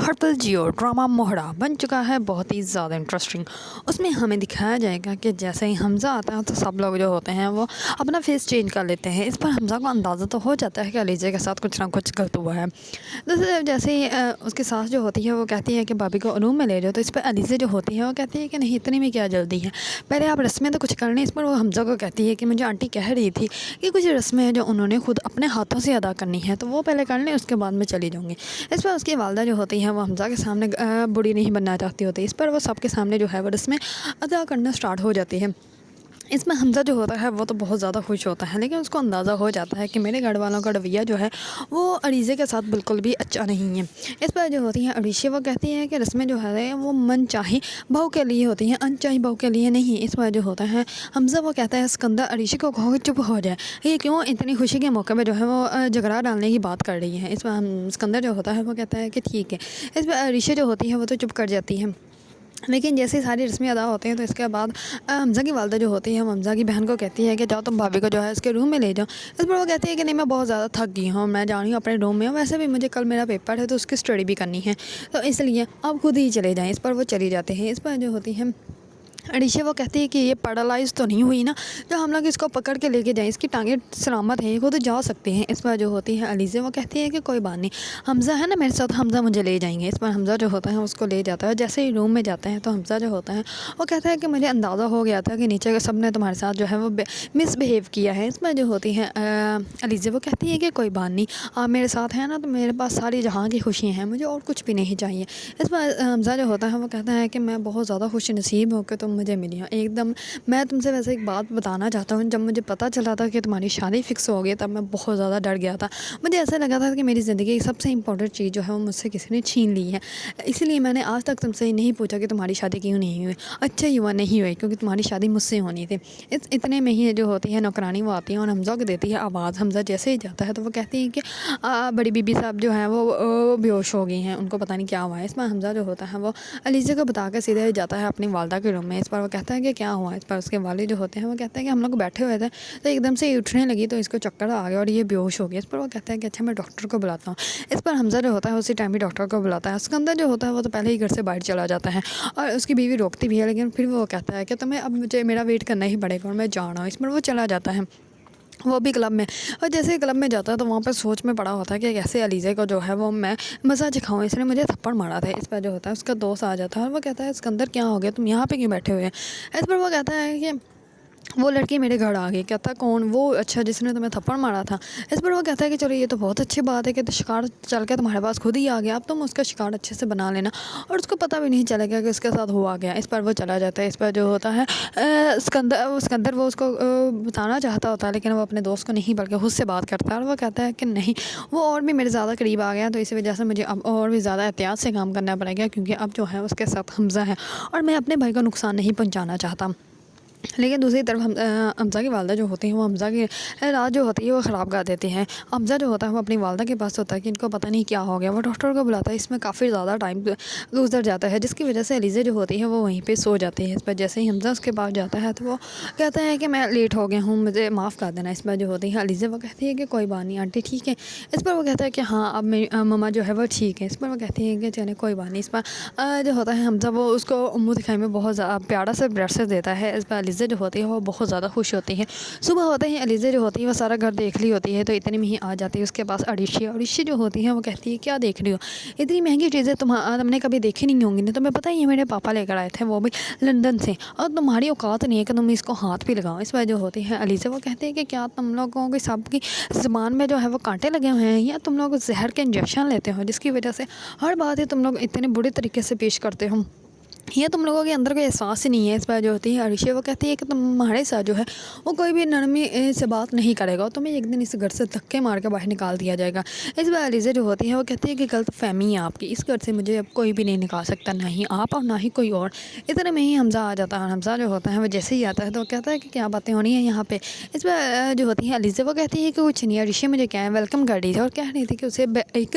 ہرتل Jio drama موہرا بن چکا ہے بہت ہی زیادہ انٹرسٹنگ۔ اس میں ہمیں دکھایا جائے گا کہ جیسے ہی حمزہ آتا ہے تو سب لوگ جو ہوتے ہیں وہ اپنا فیس چینج کر لیتے ہیں۔ اس پر حمزہ کو اندازہ تو ہو جاتا ہے کہ علیزہ کے ساتھ کچھ نہ کچھ غلط ہوا ہے۔ جیسے ہی اس کی ساس جو ہوتی ہے وہ کہتی ہے کہ بھابھی کو روم میں لے جاؤ، تو اس پر علیزہ جو ہوتی ہے وہ کہتی ہے کہ نہیں، اتنے میں کیا جلدی ہے، پہلے آپ رسمیں تو کچھ کر لیں۔ اس پر وہ حمزہ کو کہتی ہے کہ مجھے آنٹی کہہ رہی تھی کہ کچھ رسمیں ہیں جو انہوں نے خود اپنے ہاتھوں سے ادا کرنی ہے، تو وہ پہلے کر لیں، اس کے بعد میں چلی جاؤں گی۔ اس پر اس کی والدہ جو ہوتی ہے وہ حمزہ کے سامنے بری نہیں بننا چاہتی ہوتی، اس پر وہ سب کے سامنے جو ہے وہ رسمیں ادا کرنا سٹارٹ ہو جاتی ہے۔ اس میں حمزہ جو ہوتا ہے وہ تو بہت زیادہ خوش ہوتا ہے، لیکن اس کو اندازہ ہو جاتا ہے کہ میرے گھر والوں کا رویہ جو ہے وہ علیزہ کے ساتھ بالکل بھی اچھا نہیں ہے۔ اس پر جو ہوتی ہے علیشہ وہ کہتی ہے کہ رسمیں جو ہے وہ من چاہی بہو کے لیے ہوتی ہیں، ان چاہی بہو کے لیے نہیں۔ اس پر جو ہوتا ہے حمزہ وہ کہتا ہے اسکندر علیشہ کو کہو کہ چپ ہو جائے، یہ کیوں اتنی خوشی کے موقع پہ جو ہے وہ جھگڑا ڈالنے کی بات کر رہی ہے۔ اس پر اسکندر جو ہوتا ہے وہ کہتا ہے کہ ٹھیک ہے۔ اس پر علیشہ جو ہوتی ہے وہ تو چپ کر جاتی ہے، لیکن جیسے ساری رسمیں ادا ہوتے ہیں تو اس کے بعد حمزہ کی والدہ جو ہوتی ہے وہ حمزہ کی بہن کو کہتی ہے کہ جاؤ تم بھابھی کو جو ہے اس کے روم میں لے جاؤ۔ اس پر وہ کہتی ہے کہ نہیں، میں بہت زیادہ تھک گئی ہوں، میں جا رہی ہوں اپنے روم میں، ویسے بھی مجھے کل میرا پیپر ہے تو اس کی اسٹڈی بھی کرنی ہے، تو اس لیے آپ خود ہی چلے جائیں۔ اس پر وہ چلی جاتے ہیں۔ اس پر جو ہوتی ہے علیشہ وہ کہتی ہے کہ یہ پیرالائز تو نہیں ہوئی نا، جو ہم لوگ اس کو پکڑ کے لے کے جائیں، اس کی ٹانگیں سلامت ہیں، یہ خود جا سکتے ہیں۔ اس پر جو ہوتی ہے علیزہ وہ کہتی ہے کہ کوئی بات نہیں، حمزہ ہے نا میرے ساتھ، حمزہ مجھے لے جائیں گے۔ اس پر حمزہ جو ہوتا ہے اس کو لے جاتا ہے۔ جیسے ہی روم میں جاتے ہیں تو حمزہ جو ہوتا ہے وہ کہتا ہے کہ مجھے اندازہ ہو گیا تھا کہ نیچے کے سب نے تمہارے ساتھ جو ہے وہ مس بیہیو کیا ہے۔ اس پر جو ہوتی ہے علیزہ وہ کہتی ہے کہ کوئی بات نہیں، آپ میرے ساتھ ہیں نا، تو میرے پاس ساری جہاں کی خوشیاں ہیں، مجھے اور کچھ بھی نہیں چاہیے۔ اس پر حمزہ جو ہوتا ہے وہ کہتا ہے کہ میں بہت زیادہ خوش نصیب ہوں کہ تم مجھے ملی ہو۔ ایک دم میں تم سے ویسے ایک بات بتانا چاہتا ہوں، جب مجھے پتہ چلا تھا کہ تمہاری شادی فکس ہو گئی تب میں بہت زیادہ ڈر گیا تھا، مجھے ایسا لگا تھا کہ میری زندگی کی سب سے امپورٹنٹ چیز جو ہے وہ مجھ سے کسی نے چھین لی ہے، اسی لیے میں نے آج تک تم سے نہیں پوچھا کہ تمہاری شادی کیوں نہیں ہوئی۔ اچھا ہوا نہیں ہوئی، کیونکہ تمہاری شادی مجھ سے ہونی تھی۔ اتنے میں ہی جو ہوتی ہے نوکرانی وہ آتی ہے اور حمزہ کو دیتی ہے آواز۔ حمزہ جیسے ہی جاتا ہے تو وہ کہتی ہیں کہ بڑی بی بی صاحب جو ہیں وہ بے ہوش ہو گئی ہیں، ان کو پتہ نہیں کیا ہوا ہے۔ اس میں حمزہ جو ہوتا ہے وہ علیزہ کو بتا کے سیدھے جاتا ہے اپنی والدہ کے روم میں۔ اس پر وہ کہتا ہے کہ کیا ہوا ہے۔ اس پر اس کے والد جو ہوتے ہیں وہ کہتے ہیں کہ ہم لوگ بیٹھے ہوئے تھے تو ایک دم سے یہ اٹھنے لگی تو اس کو چکر آ گیا اور یہ بے ہوش ہو گیا۔ اس پر وہ کہتا ہے کہ اچھا میں ڈاکٹر کو بلاتا ہوں۔ اس پر حمزہ جو ہوتا ہے اسی ٹائم بھی ڈاکٹر کو بلاتا ہے۔ اسکندر جو ہوتا ہے وہ تو پہلے ہی گھر سے باہر چلا جاتا ہے اور اس کی بیوی روکتی بھی ہے، لیکن پھر وہ کہتا ہے کہ تمہیں اب مجھے میرا ویٹ کرنا ہی پڑے گا اور میں جا رہا ہوں۔ اس پر وہ چلا جاتا ہے، وہ بھی کلب میں، اور جیسے ہی کلب میں جاتا ہے تو وہاں پہ سوچ میں پڑا ہوتا ہے کہ کیسے علیزہ کو جو ہے وہ میں مزہ چکھاؤں، اس نے مجھے تھپڑ مارا تھا۔ اس پر جو ہوتا ہے اس کا دوست آ جاتا ہے اور وہ کہتا ہے اسکندر کیا ہو گیا، تم یہاں پہ کیوں بیٹھے ہوئے ہیں۔ اس پر وہ کہتا ہے کہ وہ لڑکی میرے گھر آ گئی۔ کہتا کون؟ وہ اچھا جس نے تمہیں تھپڑ مارا تھا۔ اس پر وہ کہتا ہے کہ چلو یہ تو بہت اچھی بات ہے کہ شکار چل کے تمہارے پاس خود ہی آ گیا، اب تم اس کا شکار اچھے سے بنا لینا اور اس کو پتہ بھی نہیں چلے گا کہ اس کے ساتھ ہوا گیا۔ اس پر وہ چلا جاتا ہے۔ اس پر جو ہوتا ہے اسکندر وہ اس کو بتانا چاہتا ہوتا ہے، لیکن وہ اپنے دوست کو نہیں بلکہ خود سے بات کرتا ہے اور وہ کہتا ہے کہ نہیں، وہ اور بھی میرے زیادہ قریب آ گیا، تو اسی وجہ سے مجھے اب اور بھی زیادہ احتیاط سے کام کرنا پڑے گا، کیونکہ اب جو ہے اس کے ساتھ حمزہ ہے اور میں اپنے بھائی کو نقصان نہیں پہنچانا چاہتا۔ لیکن دوسری طرف حمزہ کی والدہ جو ہوتی ہیں وہ حمزہ کی رات جو ہوتی ہے وہ خراب کر دیتی ہیں۔ حمزہ جو ہوتا ہے وہ اپنی والدہ کے پاس ہوتا ہے کہ ان کو پتہ نہیں کیا ہو گیا، وہ ڈاکٹر کو بلاتا ہے۔ اس میں کافی زیادہ ٹائم گزر جاتا ہے، جس کی وجہ سے علیزہ جو ہوتی ہے وہ وہیں پہ سو جاتی ہے۔ اس پر جیسے ہی حمزہ اس کے پاس جاتا ہے تو وہ کہتا ہے کہ میں لیٹ ہو گیا ہوں، مجھے معاف کر دینا۔ اس پر جو ہوتی ہے علیزہ وہ کہتی ہے کہ کوئی بات نہیں آنٹی، ٹھیک ہے۔ اس پر وہ کہتا ہے کہ ہاں اب میری مما جو ہے وہ ٹھیک ہے۔ اس پر وہ کہتی ہے کہ چلے کوئی بات نہیں۔ اس پر جو ہوتا ہے حمزہ وہ اس کو منہ دکھائی میں بہت زیادہ پیارا سے بریسز دیتا ہے۔ اس پر علیزہ جو ہوتی ہے وہ بہت زیادہ خوش ہوتی ہے۔ صبح ہوتے ہی علیزہ جو ہوتی ہے وہ سارا گھر دیکھ لی ہوتی ہے، تو اتنے میں ہی آ جاتی ہے اس کے پاس علیشہ جو ہوتی ہے وہ کہتی ہے کیا دیکھ رہی ہو، اتنی مہنگی چیزیں تم نے کبھی دیکھی نہیں ہوں گی، تمہیں پتہ ہی ہے میرے پاپا لے کر آئے تھے، وہ بھی لندن سے، اور تمہاری اوقات نہیں ہے کہ تم اس کو ہاتھ بھی لگاؤ۔ اس وجہ ہوتی ہے علیزہ وہ کہتی ہے کہ کیا تم لوگوں کی سب کی زبان میں جو ہے وہ کانٹے لگے ہوئے ہیں، یا تم لوگ زہر کے انجیکشن لیتے ہو جس کی وجہ سے ہر بات ہی تم لوگ اتنے برے طریقے سے پیش کرتے ہو، یہ تم لوگوں کے اندر کوئی احساس ہی نہیں ہے۔ اس پر جو ہوتی ہے علیشہ وہ کہتی ہے کہ تمہارے ساتھ جو ہے وہ کوئی بھی نرمی سے بات نہیں کرے گا اور تمہیں ایک دن اس گھر سے دھکے مار کے باہر نکال دیا جائے گا۔ اس پر علیزہ جو ہوتی ہے وہ کہتی ہے کہ غلط فہمی ہے آپ کی، اس گھر سے مجھے اب کوئی بھی نہیں نکال سکتا، نہ ہی آپ اور نہ ہی کوئی اور۔ اتنے میں ہی حمزہ آ جاتا ہے اور حمزہ جو ہوتا ہے وہ جیسے ہی آتا ہے تو وہ کہتا ہے کہ کیا باتیں ہونی ہیں یہاں پہ۔ اس پر جو ہوتی ہے علیزہ وہ کہتی ہے کہ کچھ نہیں، علیشہ مجھے کیا ہے ویلکم کر رہی تھی اور کہہ رہی تھی کہ اسے ایک